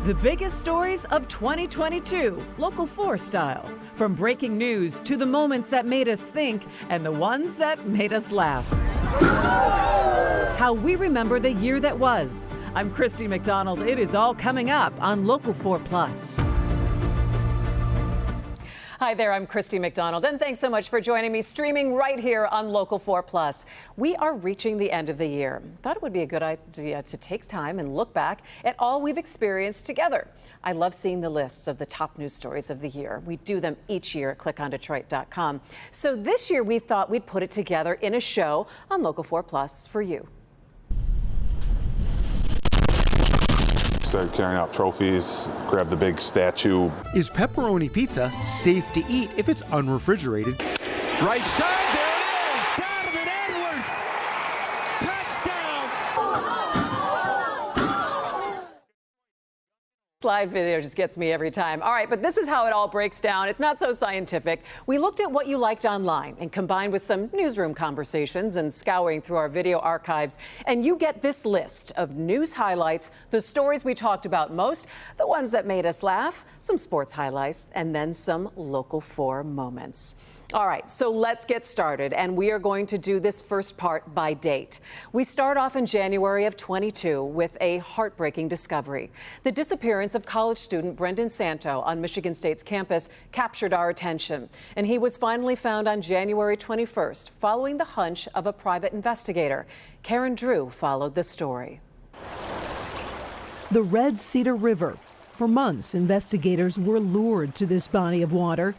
The biggest stories of 2022, Local 4 style. From breaking news to the moments that made us think and the ones that made us laugh. How we remember the year that was. I'm Christy McDonald. It is all coming up on Local 4 Plus. Hi there, I'm Christy McDonald, and thanks so much for joining me streaming right here on Local 4 Plus. We are reaching the end of the year. Thought it would be a good idea to take time and look back at all we've experienced together. I love seeing the lists of the top news stories of the year. We do them each year at ClickOnDetroit.com. So this year we thought we'd put it together in a show on Local 4 Plus for you. Started carrying out trophies, grabbed the big statue. Is pepperoni pizza safe to eat if it's unrefrigerated? Right side, there it is! Donovan Edwards! Touchdown! Live video just gets me every time. All right, but this is how it all breaks down. It's not so scientific. We looked at what you liked online and combined with some newsroom conversations and scouring through our video archives. And you get this list of news highlights, the stories we talked about most, the ones that made us laugh, some sports highlights, and then some Local 4 moments. All right, so let's get started, and we are going to do this first part by date. We start off in January of 22 with a heartbreaking discovery. The disappearance of college student Brendan Santo on Michigan State's campus captured our attention, and he was finally found on January 21st following the hunch of a private investigator. Karen Drew followed the story. The Red Cedar River. For months, investigators were lured to this body of water.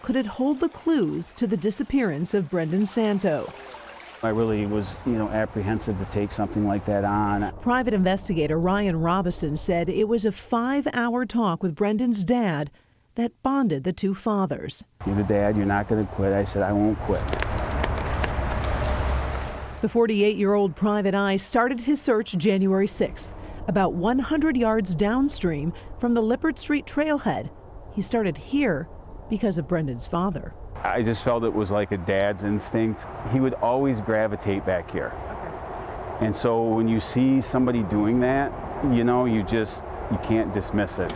Could it hold the clues to the disappearance of Brendan Santo? I really was, apprehensive to take something like that on. Private investigator Ryan Robison said it was a 5-hour talk with Brendan's dad that bonded the two fathers. You're the dad, you're not going to quit. I said, I won't quit. The 48-year-old private eye started his search January 6th, about 100 yards downstream from the Lippert Street trailhead. He started here because of Brendan's father. I just felt it was like a dad's instinct. He would always gravitate back here. Okay. And so when you see somebody doing that, you can't dismiss it.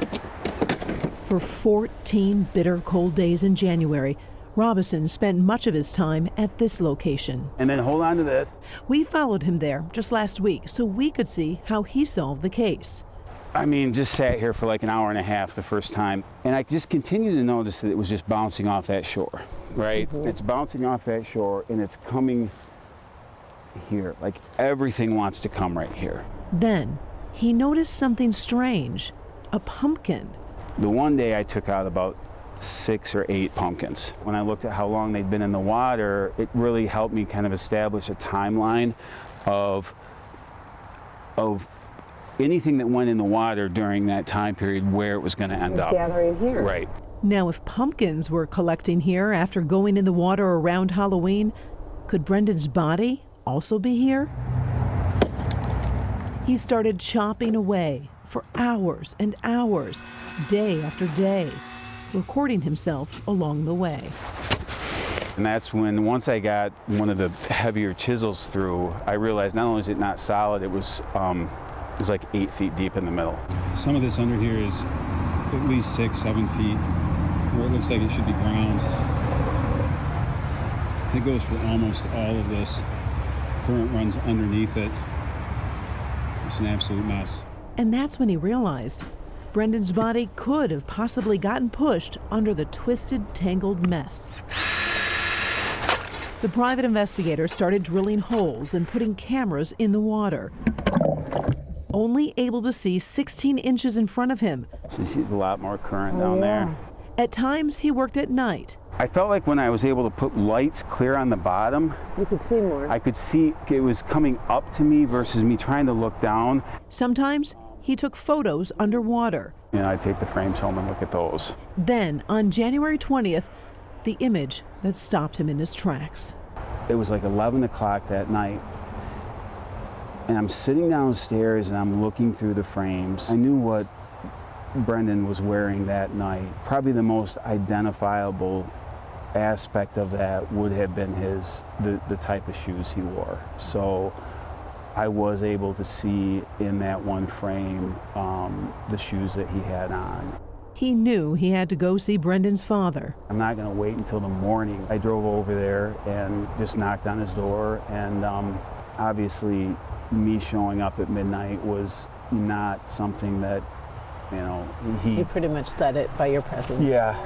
For 14 bitter cold days in January, Robison spent much of his time at this location. And then hold on to this. We followed him there just last week so we could see how he solved the case. Just sat here for like an hour and a half the first time, and I just continued to notice that it was just bouncing off that shore, right? Mm-hmm. It's bouncing off that shore, and it's coming here. Like everything wants to come right here. Then he noticed something strange, a pumpkin. The one day I took out about 6 or 8 pumpkins. When I looked at how long they'd been in the water, it really helped me kind of establish a timeline of anything that went in the water during that time period, where it was going to end up. Gathering here. Right. Now, if pumpkins were collecting here after going in the water around Halloween, could Brendan's body also be here? He started chopping away for hours and hours, day after day, recording himself along the way. And that's when, once I got one of the heavier chisels through, I realized not only is it not solid, it was like 8 feet deep in the middle. Some of this under here is at least 6-7 feet, where it looks like it should be ground. It goes for almost all of this. Current runs underneath it. It's an absolute mess. And that's when he realized Brendan's body could have possibly gotten pushed under the twisted, tangled mess. The private investigator started drilling holes and putting cameras in the water. Only able to see 16 inches in front of him. So you see a lot more current down there. At times, he worked at night. I felt like when I was able to put lights clear on the bottom, you could see more. I could see it was coming up to me versus me trying to look down. Sometimes he took photos underwater. I'd take the frames home and look at those. Then, on January 20th, the image that stopped him in his tracks. It was like 11 o'clock that night. And I'm sitting downstairs and I'm looking through the frames. I knew what Brendan was wearing that night. Probably the most identifiable aspect of that would have been the type of shoes he wore. So I was able to see in that one frame the shoes that he had on. He knew he had to go see Brendan's father. I'm not going to wait until the morning. I drove over there and just knocked on his door, and obviously me showing up at midnight was not something that, you know, You pretty much said it by your presence. Yeah.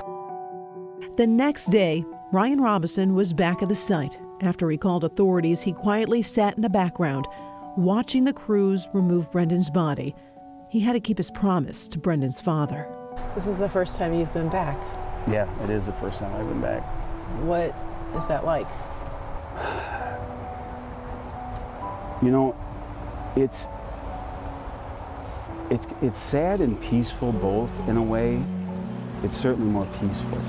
The next day, Ryan Robinson was back at the site. After he called authorities, he quietly sat in the background, watching the crews remove Brendan's body. He had to keep his promise to Brendan's father. This is the first time you've been back. Yeah, it is the first time I've been back. What is that like? You know, it's sad and peaceful both in a way. It's certainly more peaceful.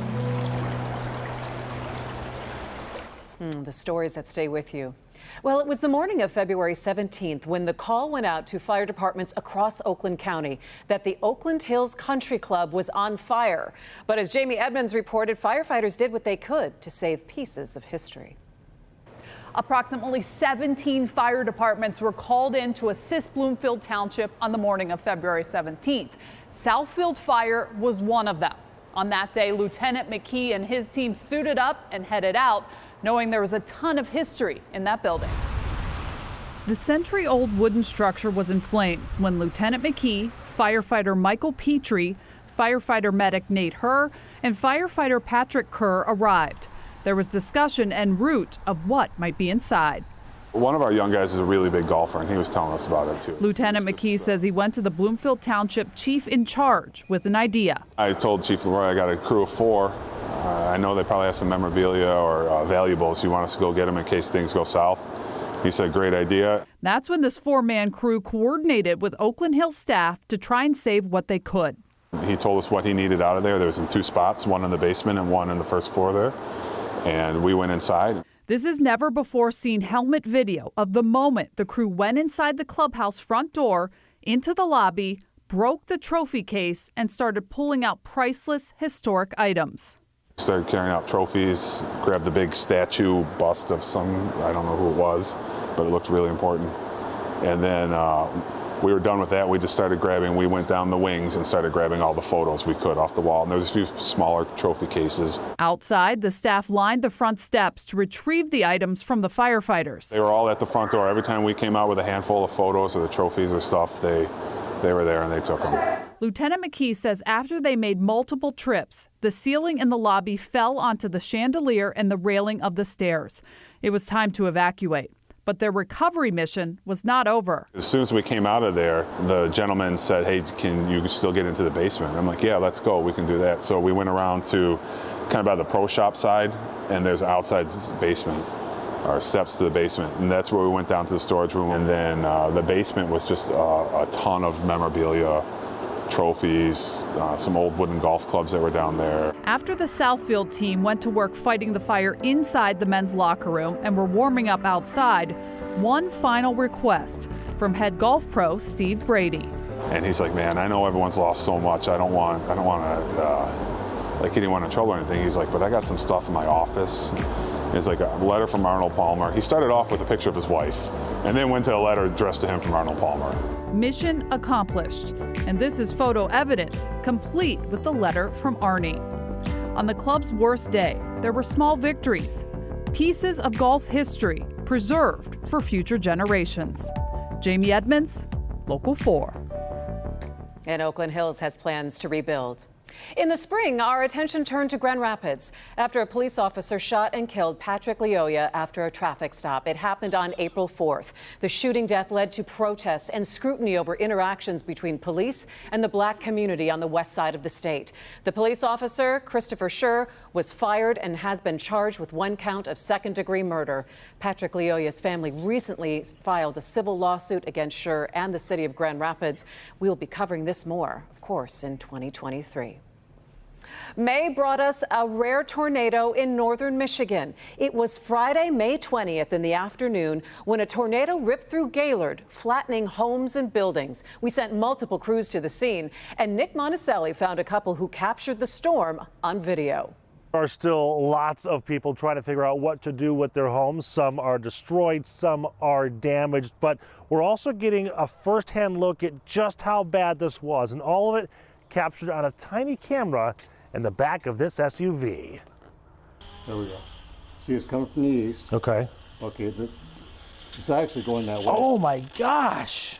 The stories that stay with you. Well, it was the morning of February 17th when the call went out to fire departments across Oakland County that the Oakland Hills Country Club was on fire. But as Jamie Edmonds reported, firefighters did what they could to save pieces of history. Approximately 17 fire departments were called in to assist Bloomfield Township on the morning of February 17th. Southfield Fire was one of them. On that day, Lieutenant McKee and his team suited up and headed out, knowing there was a ton of history in that building. The century-old wooden structure was in flames when Lieutenant McKee, firefighter Michael Petrie, firefighter medic Nate Herr, and firefighter Patrick Kerr arrived. There was discussion en route of what might be inside. One of our young guys is a really big golfer, and he was telling us about it too. Lieutenant McKee says he went to the Bloomfield Township chief in charge with an idea. I told Chief Leoia I got a crew of 4. I know they probably have some memorabilia or valuables. You want us to go get them in case things go south? He said, great idea. That's when this 4-man crew coordinated with Oakland Hills staff to try and save what they could. He told us what he needed out of there. There was in 2 spots, one in the basement and one in the first floor there. And we went inside. This is never before seen helmet video of the moment the crew went inside the clubhouse front door, into the lobby, broke the trophy case, and started pulling out priceless historic items. Started carrying out trophies, grabbed the big statue bust of some, I don't know who it was, but it looked really important. And then we were done with that. We just started grabbing, we went down the wings and started grabbing all the photos we could off the wall. And there was a few smaller trophy cases. Outside, the staff lined the front steps to retrieve the items from the firefighters. They were all at the front door. Every time we came out with a handful of photos or the trophies or stuff, they were there and they took them. Lieutenant McKee says after they made multiple trips, the ceiling in the lobby fell onto the chandelier and the railing of the stairs. It was time to evacuate, but their recovery mission was not over. As soon as we came out of there, the gentleman said, hey, can you still get into the basement? I'm like, yeah, let's go, we can do that. So we went around to kind of by the pro shop side, and there's outside basement, or steps to the basement, and that's where we went down to the storage room. And then the basement was just a ton of memorabilia, trophies, some old wooden golf clubs that were down there. After the Southfield team went to work fighting the fire inside the men's locker room and were warming up outside, one final request from head golf pro Steve Brady. And he's like, man, I know everyone's lost so much. I don't want to like get anyone in trouble or anything. He's like, but I got some stuff in my office. It's like a letter from Arnold Palmer. He started off with a picture of his wife and then went to a letter addressed to him from Arnold Palmer. Mission accomplished. And this is photo evidence, complete with the letter from Arnie. On the club's worst day, there were small victories, pieces of golf history preserved for future generations. Jamie Edmonds, Local 4. And Oakland Hills has plans to rebuild. In the spring, our attention turned to Grand Rapids after a police officer shot and killed Patrick Leoia after a traffic stop. It happened on April 4th. The shooting death led to protests and scrutiny over interactions between police and the black community on the west side of the state. The police officer, Christopher Schur, was fired and has been charged with 1 count of second-degree murder. Patrick Leoia's family recently filed a civil lawsuit against Schur and the city of Grand Rapids. We'll be covering this more, of course, in 2023. May brought us a rare tornado in northern Michigan. It was Friday, May 20th in the afternoon when a tornado ripped through Gaylord, flattening homes and buildings. We sent multiple crews to the scene, and Nick Monticelli found a couple who captured the storm on video. There are still lots of people trying to figure out what to do with their homes. Some are destroyed, some are damaged, but we're also getting a first-hand look at just how bad this was, and all of it captured on a tiny camera in the back of this SUV. There we go. See, it's coming from the east. Okay. Okay, it's actually going that way. Oh my gosh!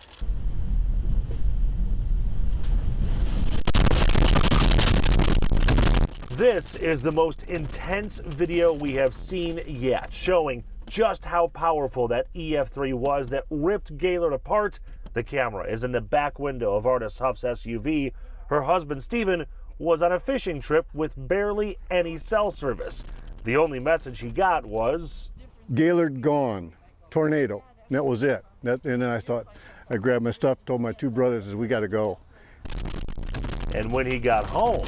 This is the most intense video we have seen yet, showing just how powerful that EF3 was that ripped Gaylord apart. The camera is in the back window of Artis Huff's SUV. Her husband, Stephen, was on a fishing trip with barely any cell service. The only message he got was, Gaylord gone, tornado. And that was it. And then I thought, I grabbed my stuff, told my two brothers, we got to go. And when he got home,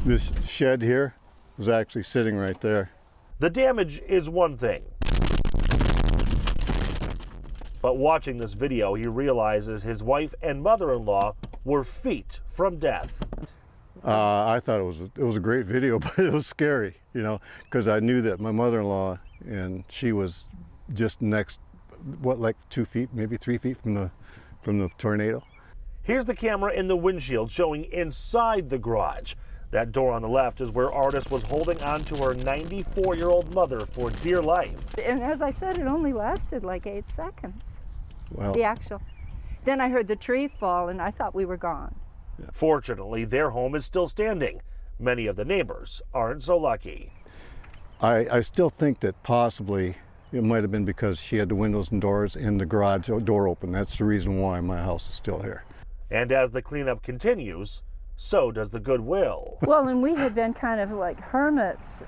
this shed here was actually sitting right there. the damage is one thing. But watching this video, he realizes his wife and mother-in-law were feet from death. I thought it was a great video, but it was scary, you know, because I knew that my mother-in-law and she was just next, like 2 feet, maybe 3 feet from the tornado. Here's the camera in the windshield showing inside the garage. That door on the left is where Artis was holding on to her 94-year-old mother for dear life. And as I said, it only lasted like 8 seconds. Wow. The actual. Then I heard the tree fall and I thought we were gone. Fortunately, their home is still standing. Many of the neighbors aren't so lucky. I still think that possibly it might have been because she had the windows and doors and the garage door open. That's the reason why my house is still here. And as the cleanup continues, so does the goodwill. Well, and we had been kind of like hermits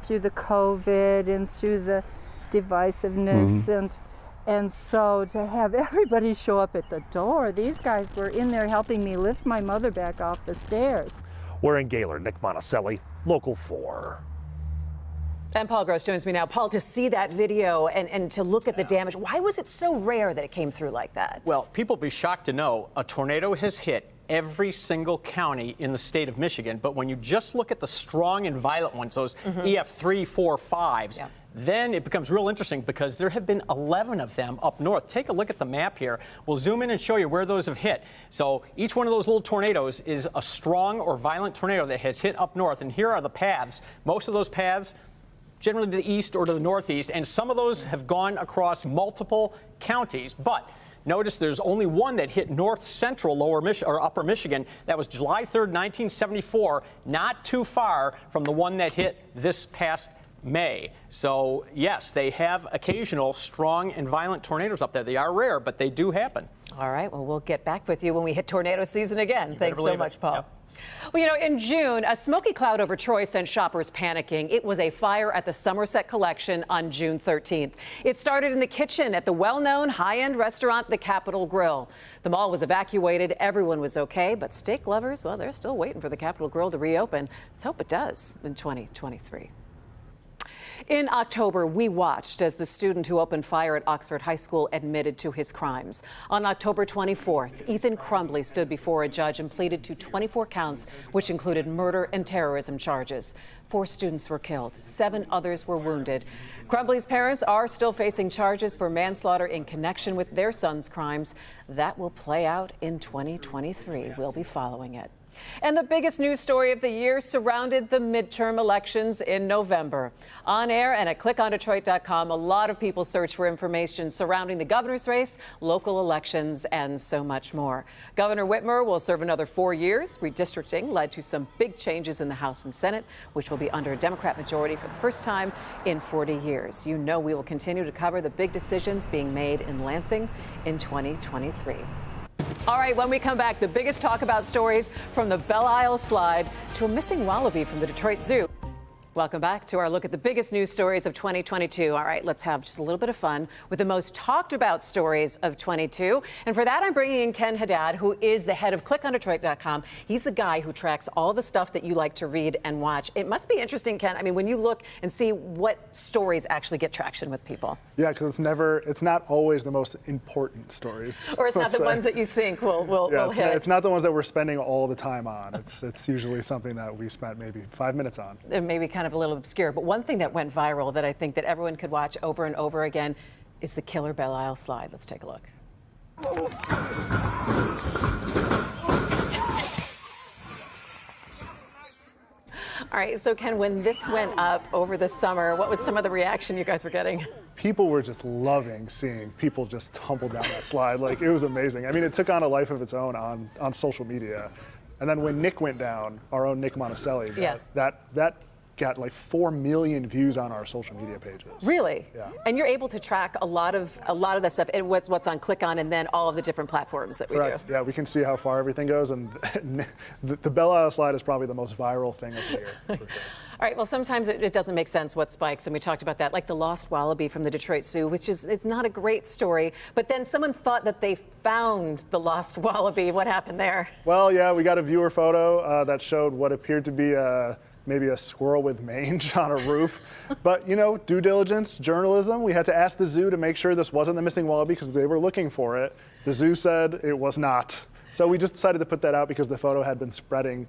through the COVID and through the divisiveness, and so to have everybody show up at the door, these guys were in there helping me lift my mother back off the stairs. We're in Gaylord. Nick Monticelli, Local 4. And Paul Gross joins me now. Paul, to see that video and to look at the damage, why was it so rare that it came through like that? Well, people will be shocked to know a tornado has hit every single county in the state of Michigan. But when you just look at the strong and violent ones, those EF3, 4, 5s, then it becomes real interesting because there have been 11 of them up north. Take a look at the map here. We'll zoom in and show you where those have hit. So each one of those little tornadoes is a strong or violent tornado that has hit up north. And here are the paths. Most of those paths generally to the east or to the northeast, and some of those have gone across multiple counties. But notice there's only one that hit north central upper Michigan. That was July 3rd, 1974, not too far from the one that hit this past May. So yes, they have occasional strong and violent tornadoes up there. They are rare, but they do happen. All right, well, we'll get back with you when we hit tornado season again. Thanks so much, Paul. Yep. Well, you know, in June, a smoky cloud over Troy sent shoppers panicking. It was a fire at the Somerset Collection on June 13th. It started in the kitchen at the well-known high-end restaurant, the Capitol Grill. The mall was evacuated. Everyone was okay, but steak lovers, well, they're still waiting for the Capitol Grill to reopen. Let's hope it does in 2023. In October, we watched as the student who opened fire at Oxford High School admitted to his crimes. On October 24th, Ethan Crumbly stood before a judge and pleaded to 24 counts, which included murder and terrorism charges. 4 students were killed. 7 others were wounded. Crumbly's parents are still facing charges for manslaughter in connection with their son's crimes. That will play out in 2023. We'll be following it. And the biggest news story of the year surrounded the midterm elections in November. On air and at ClickOnDetroit.com, a lot of people search for information surrounding the governor's race, local elections, and so much more. Governor Whitmer will serve another 4 years. Redistricting led to some big changes in the House and Senate, which will be under a Democrat majority for the first time in 40 years. You know we will continue to cover the big decisions being made in Lansing in 2023. All right, when we come back, the biggest talk about stories from the Belle Isle slide to a missing wallaby from the Detroit Zoo. Welcome back to our look at the biggest news stories of 2022. All right, let's have just a little bit of fun with the most talked about stories of 22. And for that, I'm bringing in Ken Haddad, who is the head of ClickOnDetroit.com. He's the guy who tracks all the stuff that you like to read and watch. It must be interesting, Ken. I mean, when you look and see what stories actually get traction with people. Yeah, because it's not always the most important stories. Or it's not the ones that you think will hit. It's not the ones that we're spending all the time on. It's usually something that we spent maybe 5 minutes on. It may be kind of a little obscure, but one thing that went viral that I think that everyone could watch over and over again is the killer Belle Isle slide. Let's take a look. All right, so Ken, when this went up over the summer, what was some of the reaction you guys were getting? People were just loving seeing people just tumble down that slide. Like, it was amazing. I mean, it took on a life of its own on social media. And then when Nick went down, our own Nick Monticelli, that got like 4 million views on our social media pages. Really? Yeah. And you're able to track a lot of that stuff. And what's on Click On, and then all of the different platforms that we do. Yeah, we can see how far everything goes, and the Belle Isle slide is probably the most viral thing of the year. For sure. All right, well, sometimes it doesn't make sense what spikes, and we talked about that, like the lost wallaby from the Detroit Zoo, which is, it's not a great story, but then someone thought that they found the lost wallaby. What happened there? Well, yeah, we got a viewer photo that showed what appeared to be maybe a squirrel with mange on a roof. But, you know, due diligence, journalism, we had to ask the zoo to make sure this wasn't the missing wallaby because they were looking for it. The zoo said it was not. So we just decided to put that out because the photo had been spreading.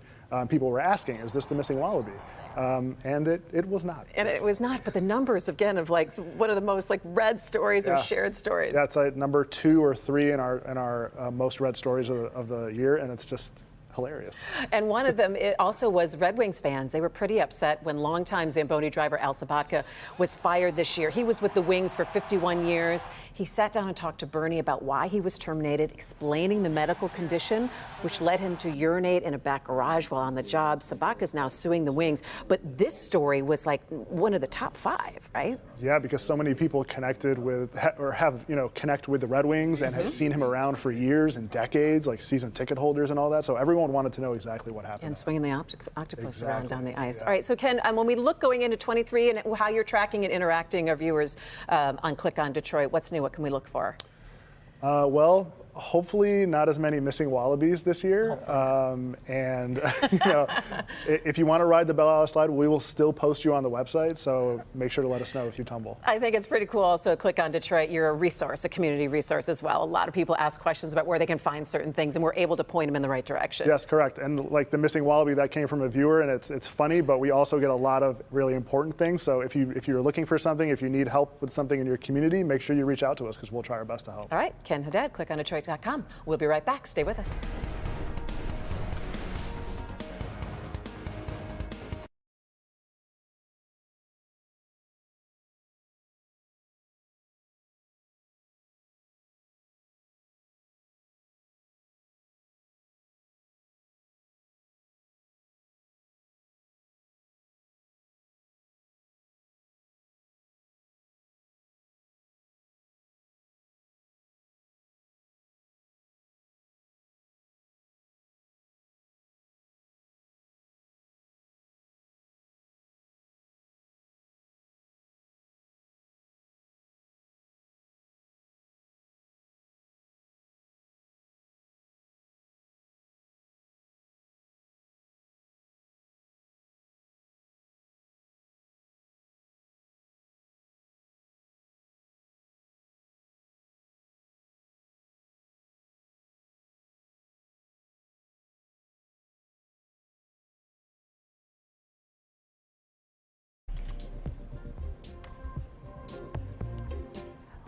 People were asking, is this the missing wallaby? And it was not. And it was not, but the numbers, again, of like one of the most like read stories or shared stories. Yeah, it's like number 2 or 3 in our most read stories of the year, and it's just hilarious. And one of them, it also was Red Wings fans. They were pretty upset when longtime Zamboni driver Al Sabatka was fired this year. He was with the Wings for 51 years. He sat down and talked to Bernie about why he was terminated, explaining the medical condition, which led him to urinate in a back garage while on the job. Sabaka's now suing the Wings. But this story was like one of the top 5, right? Yeah, because so many people connected with, or have, connect with the Red Wings and have seen him around for years and decades, like season ticket holders and all that. So everyone wanted to know exactly what happened. And swinging the octopus around down the ice. Yeah. All right, so Ken, when we look going into 23 and how you're tracking and interacting our viewers on Click On Detroit, what's new? What can we look for? Well, hopefully not as many missing wallabies this year. And if you want to ride the Belle Isle slide, we will still post you on the website. So make sure to let us know if you tumble. I think it's pretty cool. Also, Click On Detroit. You're a resource, a community resource as well. A lot of people ask questions about where they can find certain things, and we're able to point them in the right direction. Yes, correct. And like the missing wallaby, that came from a viewer, and it's funny, but we also get a lot of really important things. So if you're looking for something, if you need help with something in your community, make sure you reach out to us because we'll try our best to help. All right, Ken Haddad, ClickOnDetroit.com. We'll be right back. Stay with us.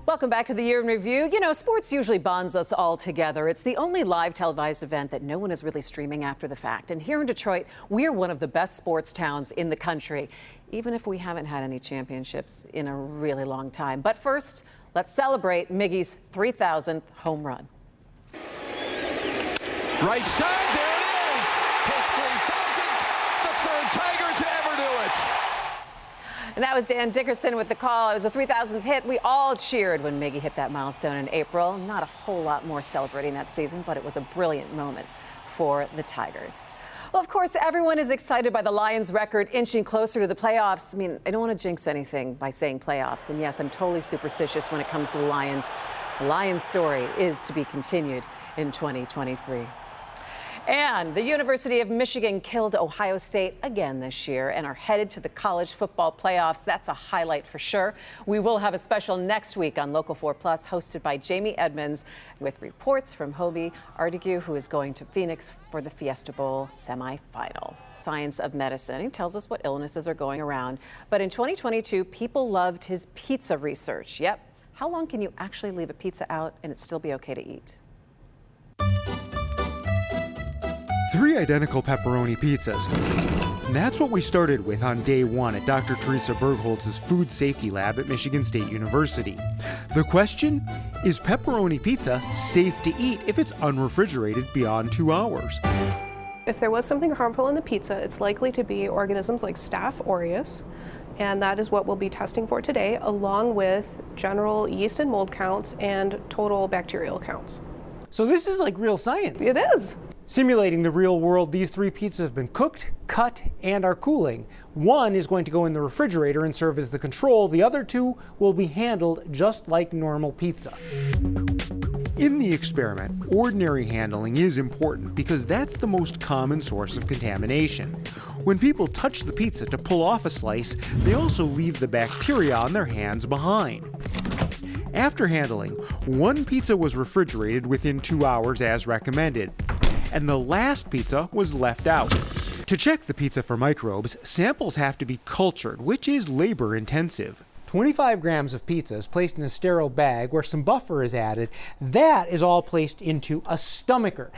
Welcome back to the Year in Review. You know, sports usually bonds us all together. It's the only live televised event that no one is really streaming after the fact. And here in Detroit, we're one of the best sports towns in the country, even if we haven't had any championships in a really long time. But first, let's celebrate Miggy's 3,000th home run. Right side, there it is. His 3,000th, the third Tiger to ever do it. And that was Dan Dickerson with the call. It was a 3,000th hit. We all cheered when Miggy hit that milestone in April. Not a whole lot more celebrating that season, but it was a brilliant moment for the Tigers. Well, of course, everyone is excited by the Lions' record inching closer to the playoffs. I mean, I don't want to jinx anything by saying playoffs. And yes, I'm totally superstitious when it comes to the Lions. The Lions' story is to be continued in 2023. And the University of Michigan killed Ohio State again this year and are headed to the college football playoffs. That's a highlight for sure. We will have a special next week on Local 4 Plus, hosted by Jamie Edmonds, with reports from Hobie Artigue, who is going to Phoenix for the Fiesta Bowl semifinal. Science of medicine. He tells us what illnesses are going around. But in 2022, people loved his pizza research. Yep. How long can you actually leave a pizza out and it still be okay to eat? 3 identical pepperoni pizzas. And that's what we started with on day 1 at Dr. Teresa Bergholz's food safety lab at Michigan State University. The question, is pepperoni pizza safe to eat if it's unrefrigerated beyond 2 hours? If there was something harmful in the pizza, it's likely to be organisms like Staph aureus, and that is what we'll be testing for today, along with general yeast and mold counts and total bacterial counts. So this is like real science. It is. Simulating the real world, these 3 pizzas have been cooked, cut, and are cooling. 1 is going to go in the refrigerator and serve as the control. The other 2 will be handled just like normal pizza. In the experiment, ordinary handling is important because that's the most common source of contamination. When people touch the pizza to pull off a slice, they also leave the bacteria on their hands behind. After handling, 1 pizza was refrigerated within 2 hours as recommended, and the last pizza was left out. To check the pizza for microbes, samples have to be cultured, which is labor intensive. 25 grams of pizza is placed in a sterile bag where some buffer is added. That is all placed into a stomacher.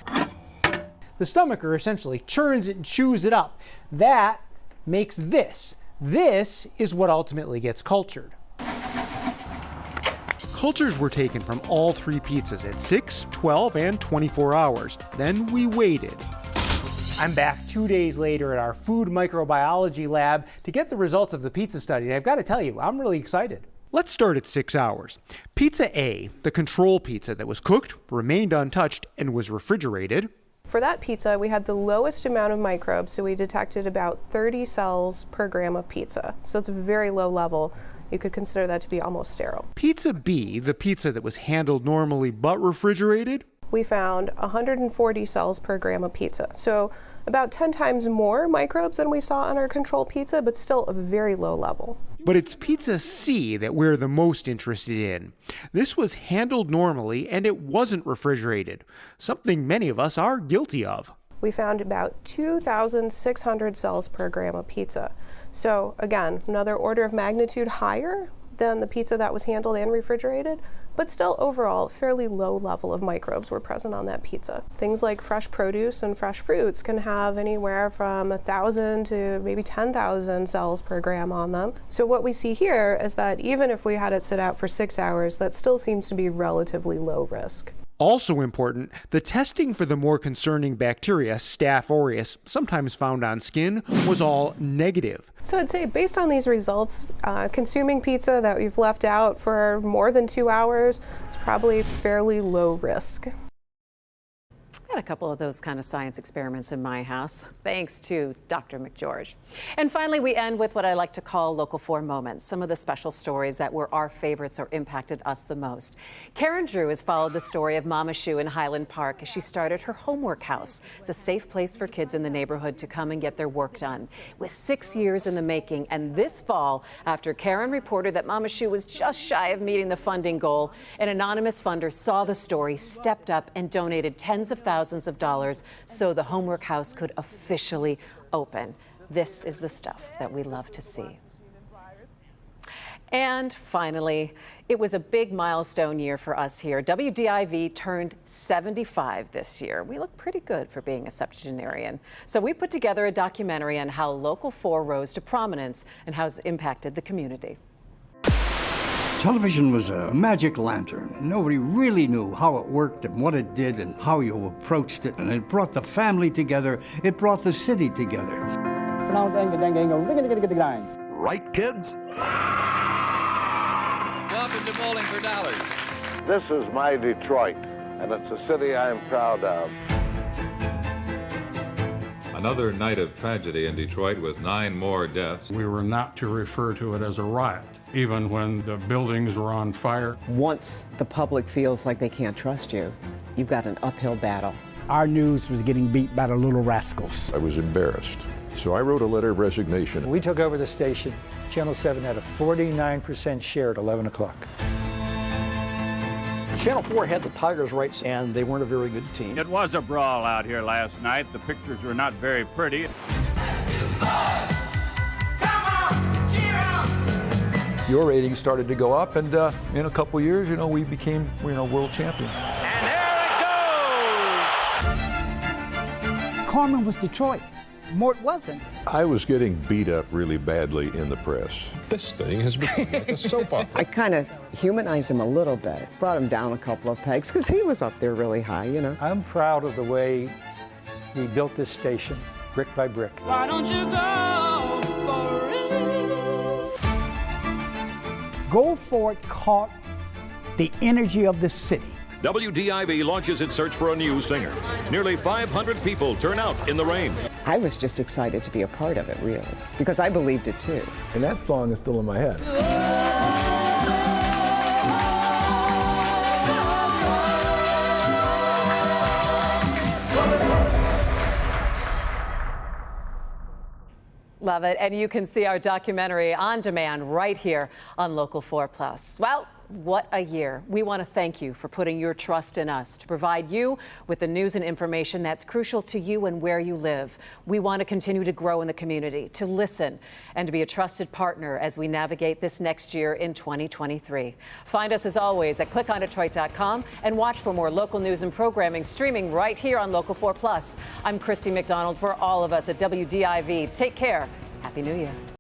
The stomacher essentially churns it and chews it up. That makes this. This is what ultimately gets cultured. Cultures were taken from all 3 pizzas at 6, 12, and 24 hours. Then we waited. I'm back 2 days later at our food microbiology lab to get the results of the pizza study. And I've got to tell you, I'm really excited. Let's start at 6 hours. Pizza A, the control pizza that was cooked, remained untouched, and was refrigerated. For that pizza, we had the lowest amount of microbes, so we detected about 30 cells per gram of pizza. So it's a very low level. You could consider that to be almost sterile. Pizza B, the pizza that was handled normally but refrigerated, we found 140 cells per gram of pizza. So about 10 times more microbes than we saw on our control pizza, but still a very low level. But it's pizza C that we're the most interested in. This was handled normally and it wasn't refrigerated, something many of us are guilty of. We found about 2,600 cells per gram of pizza. So again, another order of magnitude higher than the pizza that was handled and refrigerated, but still overall fairly low level of microbes were present on that pizza. Things like fresh produce and fresh fruits can have anywhere from 1,000 to maybe 10,000 cells per gram on them. So what we see here is that even if we had it sit out for 6 hours, that still seems to be relatively low risk. Also important, the testing for the more concerning bacteria, Staph aureus, sometimes found on skin, was all negative. So I'd say based on these results, consuming pizza that we've left out for more than 2 hours is probably fairly low risk. I had a couple of those kind of science experiments in my house, thanks to Dr. McGeorge. And finally, we end with what I like to call Local 4 moments, some of the special stories that were our favorites or impacted us the most. Karen Drew has followed the story of Mama Shu in Highland Park as she started her homework house. It's a safe place for kids in the neighborhood to come and get their work done. It was 6 years in the making, and this fall, after Karen reported that Mama Shu was just shy of meeting the funding goal, an anonymous funder saw the story, stepped up, and donated tens of thousands of dollars so the homework house could officially open. This is the stuff that we love to see. And finally, it was a big milestone year for us here. WDIV turned 75 this year. We look pretty good for being a septuagenarian. So we put together a documentary on how Local 4 rose to prominence and how it's impacted the community. Television was a magic lantern. Nobody really knew how it worked and what it did and how you approached it. And it brought the family together. It brought the city together. Right, kids? Welcome to Bowling for Dollars. This is my Detroit, and it's a city I'm proud of. Another night of tragedy in Detroit with 9 more deaths. We were not to refer to it as a riot, even when the buildings were on fire. Once the public feels like they can't trust you, you've got an uphill battle. Our news was getting beat by the little rascals. I was embarrassed, so I wrote a letter of resignation. When we took over the station, Channel 7 had a 49% share at 11 o'clock. Channel 4 had the Tigers right, and they weren't a very good team. It was a brawl out here last night. The pictures were not very pretty. Your ratings started to go up, and in a couple years, we became, world champions. And there it goes! Carmen was Detroit. Mort wasn't. I was getting beat up really badly in the press. This thing has become like a soap opera. I kind of humanized him a little bit, brought him down a couple of pegs, because he was up there really high, I'm proud of the way we built this station, brick by brick. Why don't you go for it? Go For It caught the energy of the city. WDIV launches its search for a new singer. Nearly 500 people turn out in the rain. I was just excited to be a part of it, really, because I believed it too. And that song is still in my head. Love it. And you can see our documentary on demand right here on Local 4+. Well, what a year. We want to thank you for putting your trust in us to provide you with the news and information that's crucial to you and where you live. We want to continue to grow in the community, to listen, and to be a trusted partner as we navigate this next year in 2023. Find us as always at ClickOnDetroit.com and watch for more local news and programming streaming right here on Local 4+. I'm Christy McDonald. For all of us at WDIV, take care. Happy New Year.